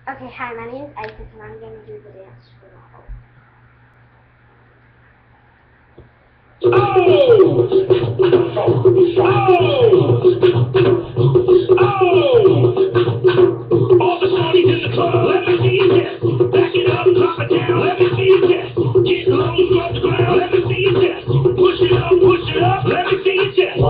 Okay, hi, my name is Isis and I'm going to do the dance for the whole. All the shorties in the club, let me see you dance. Back it up, drop it down, let me see you dance. Get low from the ground, let me see you dance. Push it up, let me see you dance.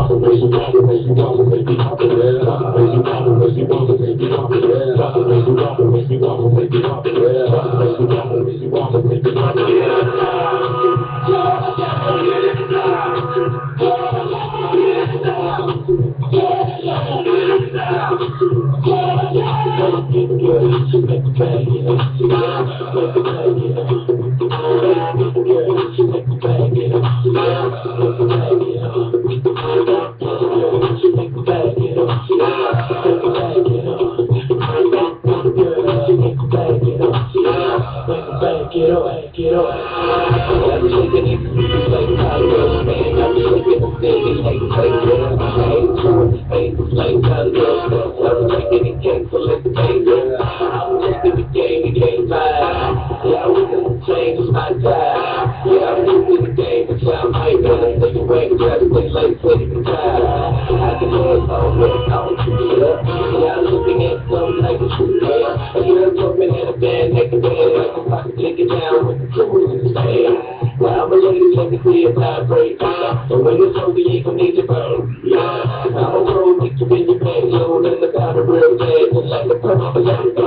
Well, my ladies, let me see it vibrate. And when it's over, you gon' need to burn. Yeah, I'm a pro, get you in your bed, you don't let the powder real dead. Just like the purple, let it go.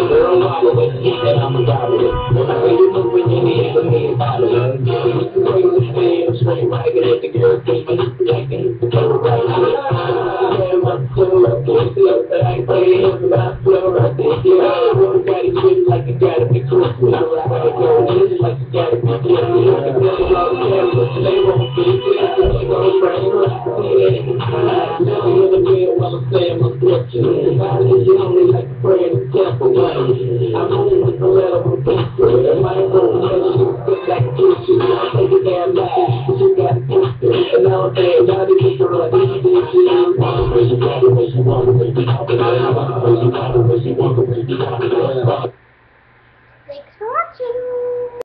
Girl, wobble it, and I'm a gobble it. The way you move when you need it, me and bobble it. You can bring the speed, I'm straight ragged at the girl, take me, like me, go right here. Yeah, my flow up, it's up, but I ain't playing my flow right there. Yeah, everybody treat like you gotta be crispy. I'm like, I go, just like you gotta be crispy. I can tell you all the cameras, they won't be there. They gon' frame right there. I tell you the real while I'm saying my scripture. You only like to pray in the temple, right? I'm moving with the letter of a picture. And my own measure, good like a kitchen. Take it down live, but you got a picture. And all day, now they get the right, this is it.